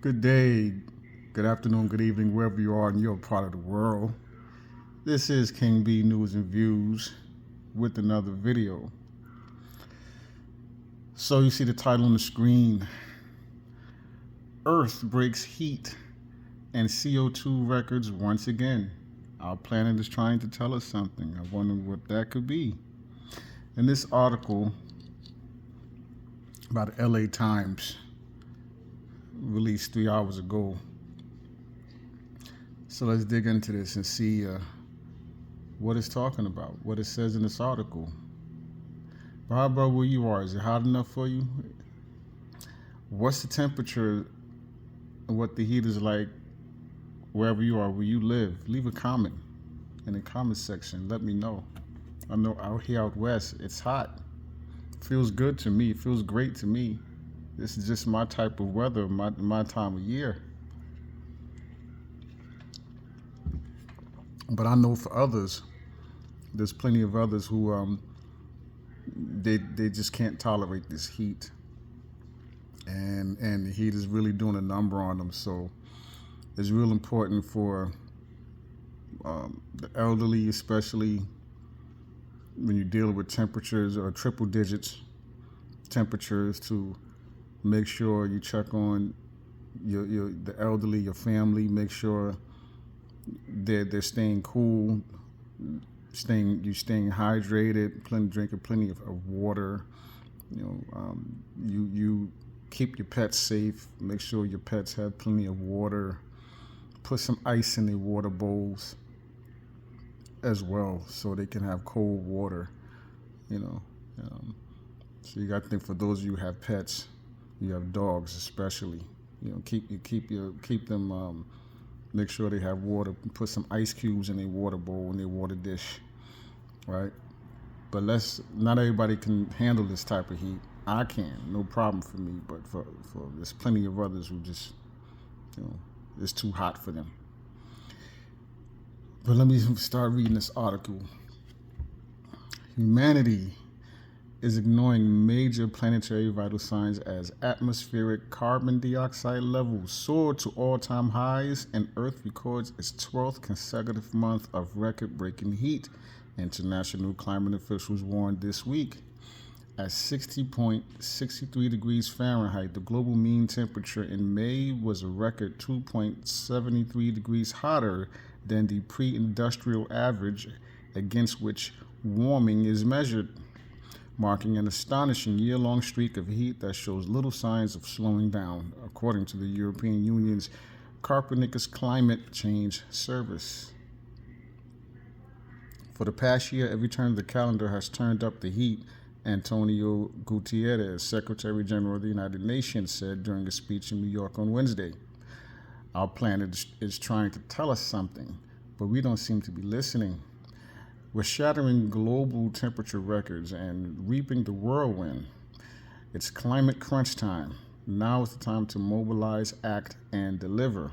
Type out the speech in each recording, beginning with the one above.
Good day, good afternoon, good evening, wherever you are in your part of the world. This is King B News and Views with another video. So you see the title on the screen, Earth breaks heat and CO2 records once again. Our planet is trying to tell us something. I wonder what that could be. In this article by the LA Times, released 3 hours ago. So let's dig into this and see what it's talking about, what it says in this article. How about where you are? Is it hot enough for you? What's the temperature and what the heat is like wherever you are, where you live? Leave a comment in the comment section. Let me know. I know out here out west, it's hot. Feels good to me. Feels great to me. This is just my type of weather, my time of year. But I know for others, there's plenty of others who they just can't tolerate this heat, and the heat is really doing a number on them. So it's real important for the elderly, especially when you're dealing with temperatures or triple digits temperatures, to make sure you check on the elderly, your family. Make sure they're staying cool, staying hydrated, drinking plenty of water. You keep your pets safe. Make sure your pets have plenty of water. Put some ice in their water bowls as well, so they can have cold water. So you got to think, for those of you who have pets, you have dogs especially. Keep them. Make sure they have water. Put some ice cubes in their water bowl, in their water dish, right? But not everybody can handle this type of heat. I can, no problem for me. But for there's plenty of others who just, it's too hot for them. But let me start reading this article. Humanity is ignoring major planetary vital signs as atmospheric carbon dioxide levels soar to all-time highs and Earth records its 12th consecutive month of record-breaking heat, international climate officials warned this week. At 60.63 degrees Fahrenheit, the global mean temperature in May was a record 2.73 degrees hotter than the pre-industrial average against which warming is measured, marking an astonishing year-long streak of heat that shows little signs of slowing down, according to the European Union's Copernicus Climate Change Service. For the past year, every turn of the calendar has turned up the heat, Antonio Guterres, Secretary General of the United Nations, said during a speech in New York on Wednesday. Our planet is trying to tell us something, but we don't seem to be listening. We're shattering global temperature records and reaping the whirlwind. It's climate crunch time. Now is the time to mobilize, act, and deliver.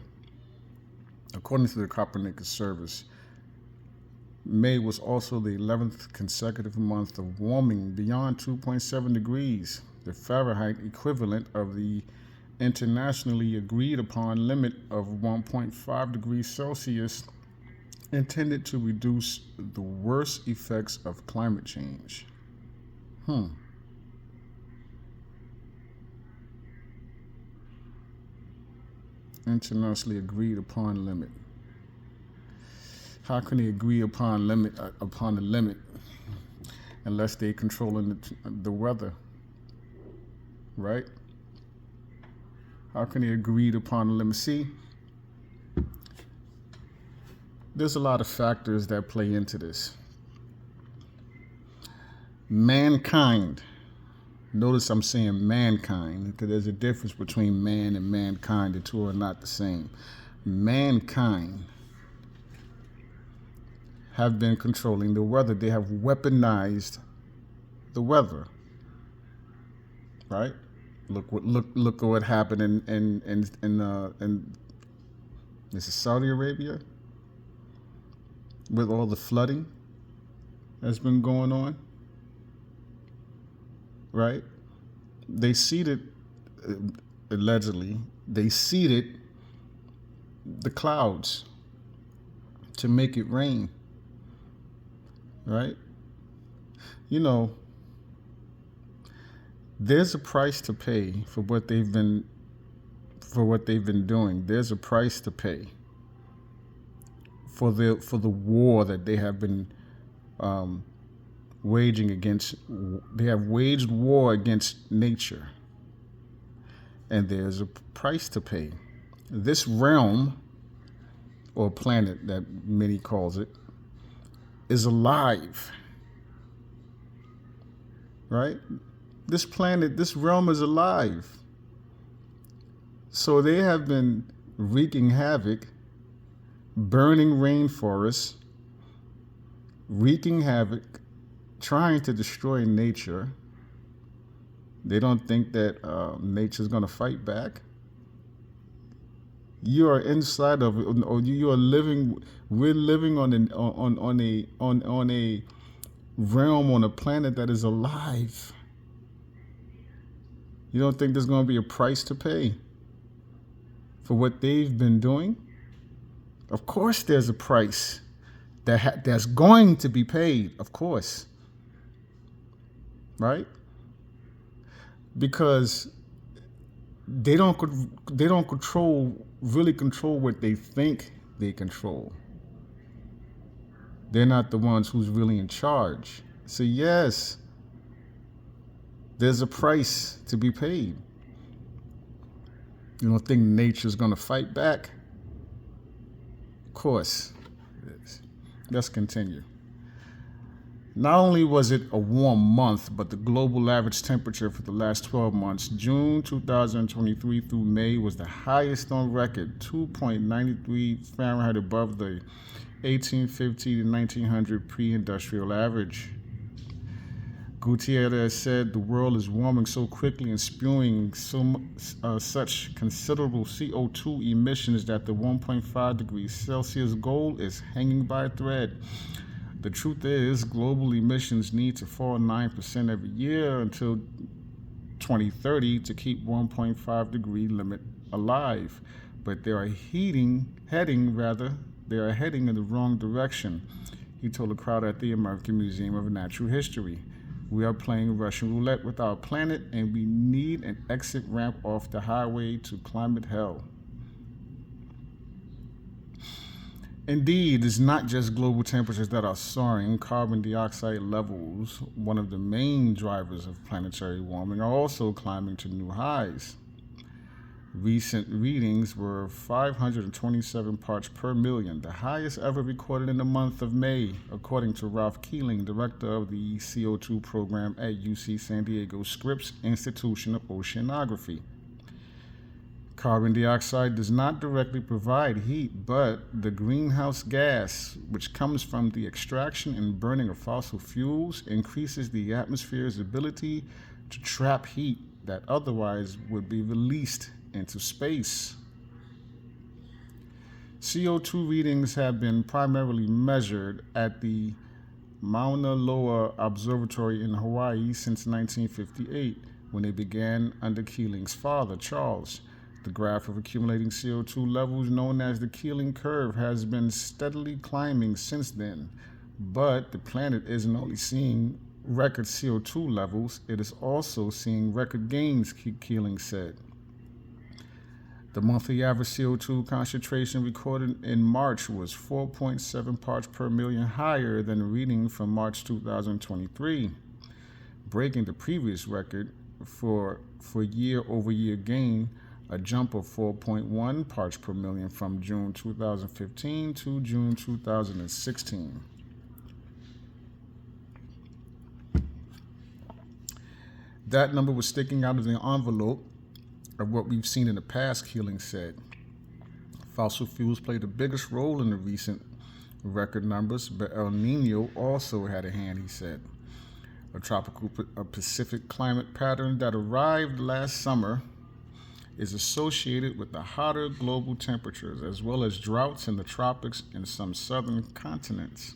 According to the Copernicus service, May was also the 11th consecutive month of warming beyond 2.7 degrees, the Fahrenheit equivalent of the internationally agreed upon limit of 1.5 degrees Celsius, intended to reduce the worst effects of climate change. Internationally agreed upon limit. How can they agree upon the limit unless they're controlling the weather, right? How can they agree upon the limit? See, there's a lot of factors that play into this. Mankind. Notice I'm saying mankind, because there's a difference between man and mankind. The two are not the same. Mankind have been controlling the weather. They have weaponized the weather, right? Look what happened in this is Saudi Arabia, with all the flooding that's been going on, right? They seeded allegedly, they seeded the clouds to make it rain, right? You know, there's a price to pay for what they've been doing. There's a price to pay for the war that they have been waging against. They have waged war against nature, and there's a price to pay. This realm, or planet that many calls it, is alive, right? This planet, this realm is alive. So they have been wreaking havoc, burning rainforests, wreaking havoc, trying to destroy nature. They don't think that nature's going to fight back. You are inside of it, or you are living. We're living on a realm, on a planet that is alive. You don't think there's going to be a price to pay for what they've been doing? Of course, there's a price that's going to be paid. Of course, right? Because they don't really control what they think they control. They're not the ones who's really in charge. So yes, there's a price to be paid. You don't think nature's going to fight back? Of course. Let's continue. Not only was it a warm month, but the global average temperature for the last 12 months, June 2023 through May, was the highest on record, 2.93 Fahrenheit above the 1850 to 1900 pre-industrial average. Gutierrez said the world is warming so quickly and spewing such considerable CO2 emissions that the 1.5 degrees Celsius goal is hanging by a thread. The truth is, global emissions need to fall 9% every year until 2030 to keep 1.5 degree limit alive. But they are heading in the wrong direction, he told a crowd at the American Museum of Natural History. We are playing Russian roulette with our planet, and we need an exit ramp off the highway to climate hell. Indeed, it's not just global temperatures that are soaring. Carbon dioxide levels, one of the main drivers of planetary warming, are also climbing to new highs. Recent readings were 527 parts per million, the highest ever recorded in the month of May, according to Ralph Keeling, director of the CO2 program at UC San Diego Scripps Institution of Oceanography. Carbon dioxide does not directly provide heat, but the greenhouse gas, which comes from the extraction and burning of fossil fuels, increases the atmosphere's ability to trap heat that otherwise would be released into space. CO2 readings have been primarily measured at the Mauna Loa Observatory in Hawaii since 1958, when they began under Keeling's father, Charles. The graph of accumulating CO2 levels, known as the Keeling curve, has been steadily climbing since then. But the planet isn't only seeing record CO2 levels, it is also seeing record gains, Keeling said. The monthly average CO2 concentration recorded in March was 4.7 parts per million, higher than the reading from March 2023, breaking the previous record for year-over-year gain, a jump of 4.1 parts per million from June 2015 to June 2016. That number was sticking out of the envelope of what we've seen in the past, Keeling said. Fossil fuels played the biggest role in the recent record numbers, but El Nino also had a hand, he said. A tropical Pacific climate pattern that arrived last summer is associated with the hotter global temperatures, as well as droughts in the tropics and some southern continents.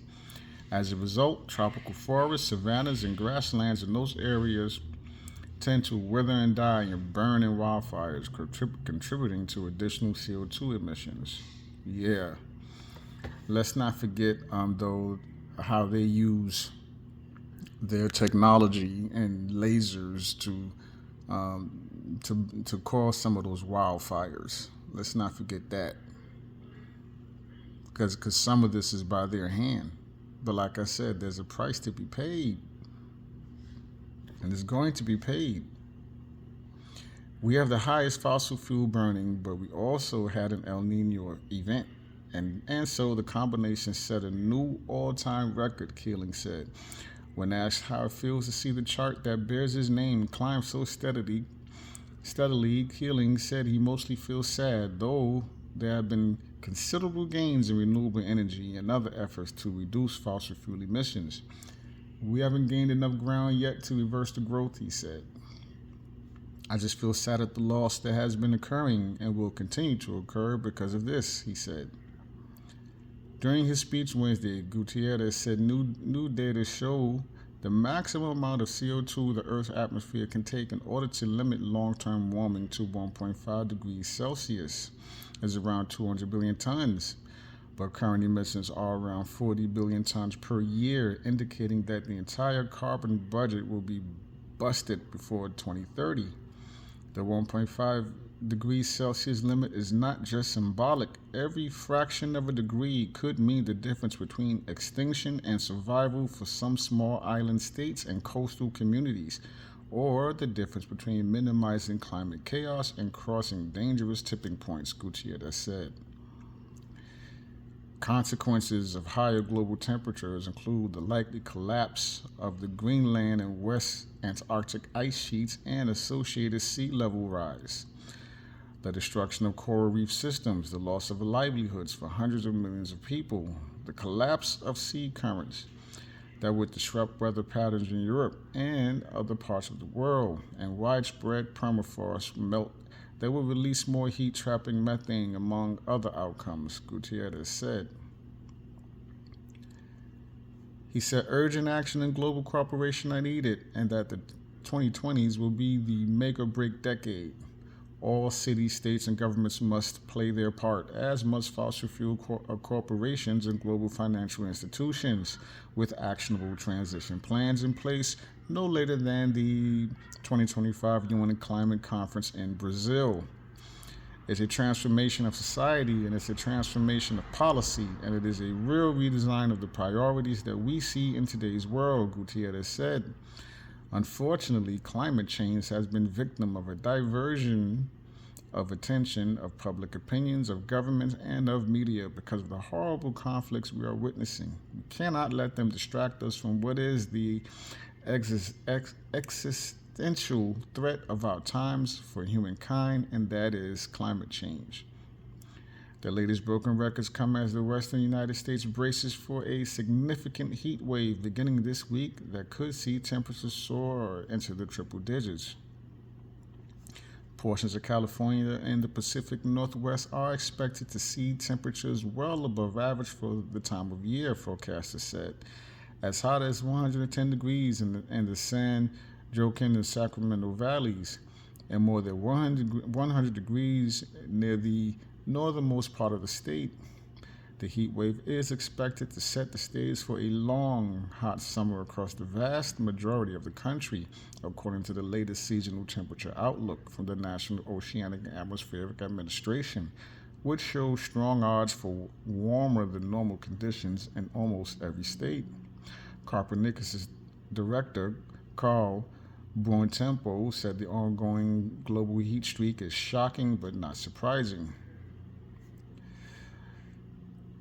As a result, tropical forests, savannas, and grasslands in those areas tend to wither and die and burn in wildfires, contributing to additional CO2 emissions. Yeah, let's not forget, though, how they use their technology and lasers to cause some of those wildfires. Let's not forget that, because some of this is by their hand. But like I said, there's a price to be paid, and it's going to be paid. We have the highest fossil fuel burning, but we also had an El Nino event. And so the combination set a new all-time record, Keeling said. When asked how it feels to see the chart that bears his name climb so steadily, Keeling said he mostly feels sad, though there have been considerable gains in renewable energy and other efforts to reduce fossil fuel emissions. We haven't gained enough ground yet to reverse the growth, he said. I just feel sad at the loss that has been occurring and will continue to occur because of this, he said. During his speech Wednesday, Gutierrez said new data show the maximum amount of CO2 the Earth's atmosphere can take in order to limit long-term warming to 1.5 degrees Celsius is around 200 billion tons, but current emissions are around 40 billion tons per year, indicating that the entire carbon budget will be busted before 2030. The 1.5 degrees Celsius limit is not just symbolic. Every fraction of a degree could mean the difference between extinction and survival for some small island states and coastal communities, or the difference between minimizing climate chaos and crossing dangerous tipping points, Gutierrez said. Consequences of higher global temperatures include the likely collapse of the Greenland and West Antarctic ice sheets and associated sea level rise, the destruction of coral reef systems, the loss of livelihoods for hundreds of millions of people, the collapse of sea currents that would disrupt weather patterns in Europe and other parts of the world, and widespread permafrost melt that will release more heat-trapping methane, among other outcomes, Gutierrez said. He said urgent action and global cooperation are needed, and that the 2020s will be the make-or-break decade. All cities, states, and governments must play their part, as must fossil fuel corporations and global financial institutions, with actionable transition plans in place no later than the 2025 UN Climate Conference in Brazil. It's a transformation of society, and it's a transformation of policy, and it is a real redesign of the priorities that we see in today's world, Gutierrez said. Unfortunately, climate change has been victim of a diversion of attention of public opinions, of governments, and of media because of the horrible conflicts we are witnessing. We cannot let them distract us from what is the existential threat of our times for humankind, and that is climate change. The latest broken records come as the western United States braces for a significant heat wave beginning this week that could see temperatures soar into the triple digits. Portions of California and the Pacific Northwest are expected to see temperatures well above average for the time of year, forecasters said. As hot as 110 degrees in the San Joaquin and Sacramento valleys, and more than 100 degrees near the northernmost part of the state. The heat wave is expected to set the stage for a long, hot summer across the vast majority of the country, according to the latest seasonal temperature outlook from the National Oceanic and Atmospheric Administration, which shows strong odds for warmer than normal conditions in almost every state. Copernicus' director, Carl Buontempo, said the ongoing global heat streak is shocking but not surprising.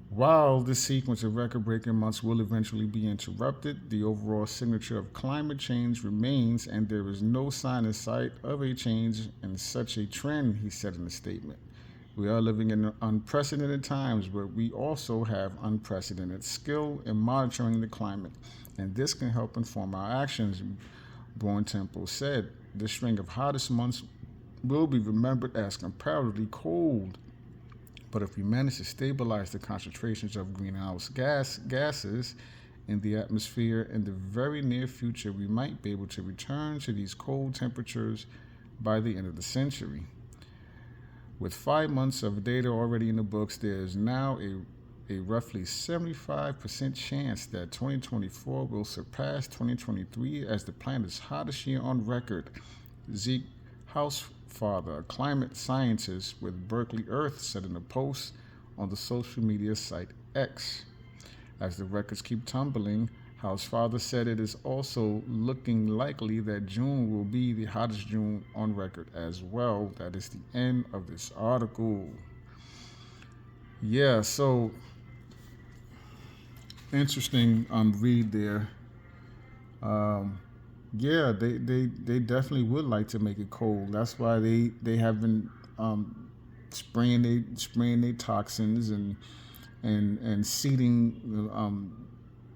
While this sequence of record-breaking months will eventually be interrupted, the overall signature of climate change remains, and there is no sign in sight of a change in such a trend, he said in a statement. We are living in unprecedented times, but we also have unprecedented skill in monitoring the climate, and this can help inform our actions, Buontempo said. The string of hottest months will be remembered as comparatively cold, but if we manage to stabilize the concentrations of greenhouse gases in the atmosphere. In the very near future, we might be able to return to these cold temperatures by the end of the century. With 5 months of data already in the books, there is now a roughly 75% chance that 2024 will surpass 2023 as the planet's hottest year on record. Zeke Housefather, a climate scientist with Berkeley Earth, said in a post on the social media site X. As the records keep tumbling, Housefather said it is also looking likely that June will be the hottest June on record as well. That is the end of this article. Yeah, so interesting read there. Yeah, they definitely would like to make it cold. That's why they have been spraying they toxins and seeding,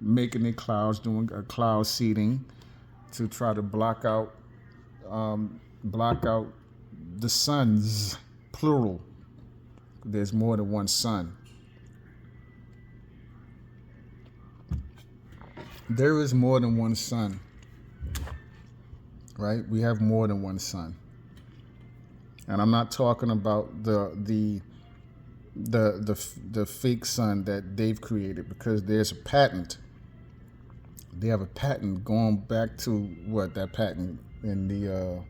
making their clouds, doing a cloud seeding to try to block out the suns, plural. There's more than one sun. There is more than one sun, right? We have more than one sun, and I'm not talking about the fake sun that they've created, because there's a patent. They have a patent going back to what, that patent in the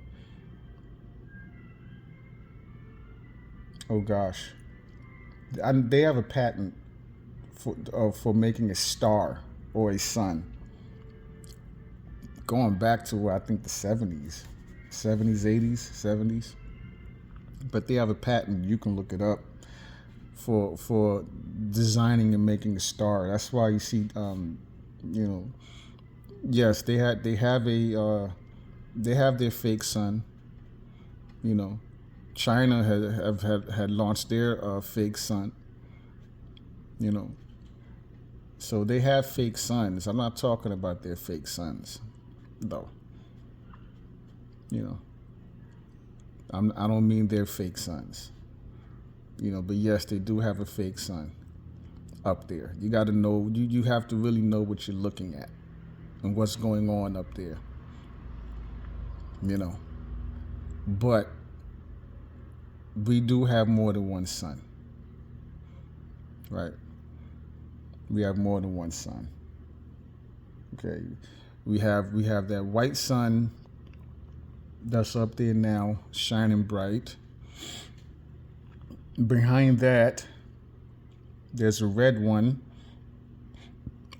oh gosh, they have a patent for making a star or a sun going back to, I think, the 70s, 80s, 70s. But they have a patent. You can look it up for designing and making a star. That's why you see, yes, they have their fake sun. China had launched their fake sun. So they have fake suns. I'm not talking about their fake suns, though. I don't mean they're fake suns. But yes, they do have a fake sun up there. You got to know, you have to really know what you're looking at and what's going on up there. But we do have more than one sun, right? We have more than one sun. Okay, we have that white sun that's up there now, shining bright. Behind that, there's a red one.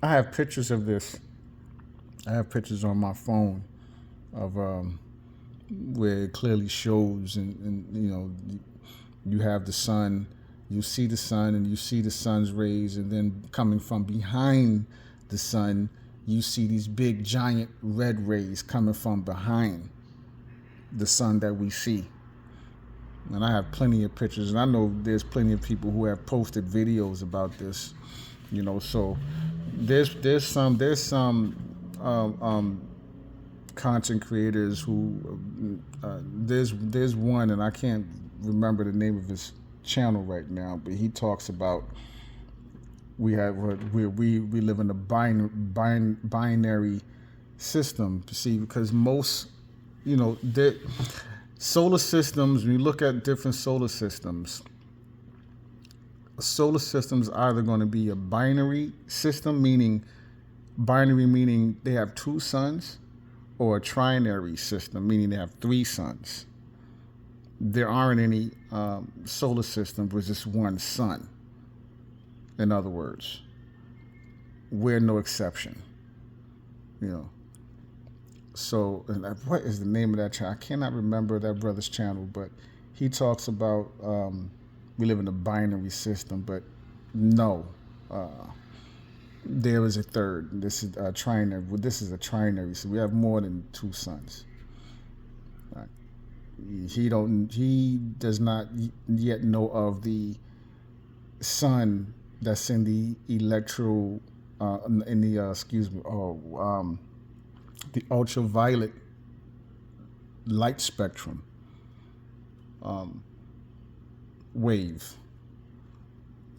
I have pictures of this. I have pictures on my phone of where it clearly shows, and you have the sun. You see the sun, and you see the sun's rays, and then coming from behind the sun, you see these big, giant red rays coming from behind the sun that we see. And I have plenty of pictures, and I know there's plenty of people who have posted videos about this. So there's some content creators who there's one, and I can't remember the name of his channel right now, but he talks about we live in a binary system. See, because most solar systems, when you look at different solar systems either going to be a binary system, meaning they have two suns, or a trinary system, meaning they have three suns. There aren't any solar systems with just one sun. In other words, we're no exception. So, what is the name of that channel? I cannot remember that brother's channel, but he talks about we live in a binary system, but no, there is a third. This is a trinary. Well, this is a trinary, so we have more than two suns. Right. He does not yet know of the sun that's in the the ultraviolet light spectrum wave,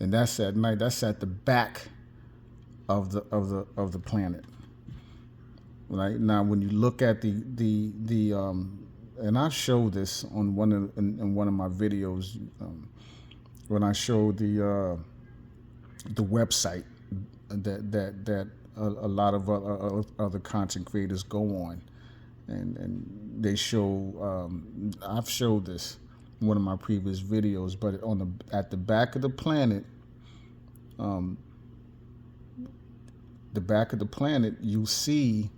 and that's at night. That's at the back of the planet. Right now, when you look at the and I show this on in one of my videos, when I show the website that a lot of other content creators go on, and they show. I've showed this in one of my previous videos, but at the back of the planet, you see.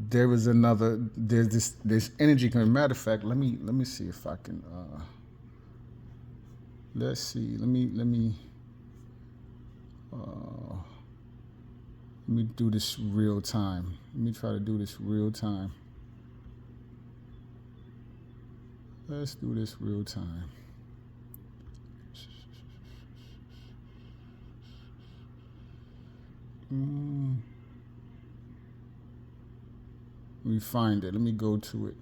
There is another. There's this energy. Matter of fact, let me see if I can. Let's see. Let me do this real time. Let me try to do this real time. Let's do this real time. Let me find it. Let me go to it.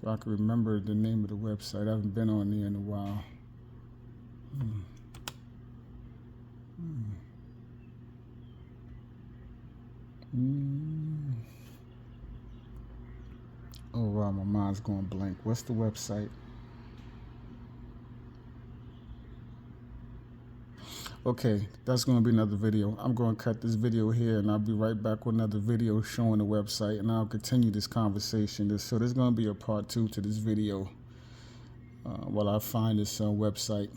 If I can remember the name of the website. I haven't been on there in a while. Oh wow, my mind's going blank. What's the website? Okay, that's going to be another video. I'm going to cut this video here, and I'll be right back with another video showing the website, and I'll continue this conversation. So there's going to be a part 2 to this video while I find this website.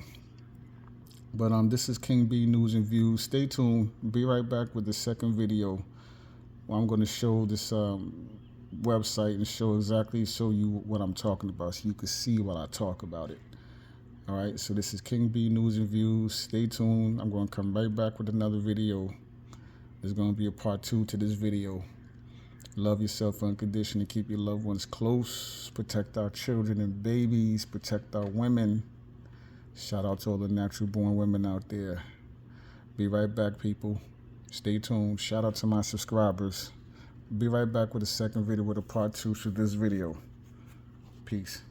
But this is King B News and Views. Stay tuned. Be right back with the second video where I'm going to show this website and show you what I'm talking about, so you can see while I talk about it. All right, so this is King B News and Views. Stay tuned. I'm going to come right back with another video. There's going to be a part 2 to this video. Love yourself unconditionally. Keep your loved ones close. Protect our children and babies. Protect our women. Shout out to all the natural born women out there. Be right back, people. Stay tuned. Shout out to my subscribers. Be right back with a second video with a part 2 to this video. Peace.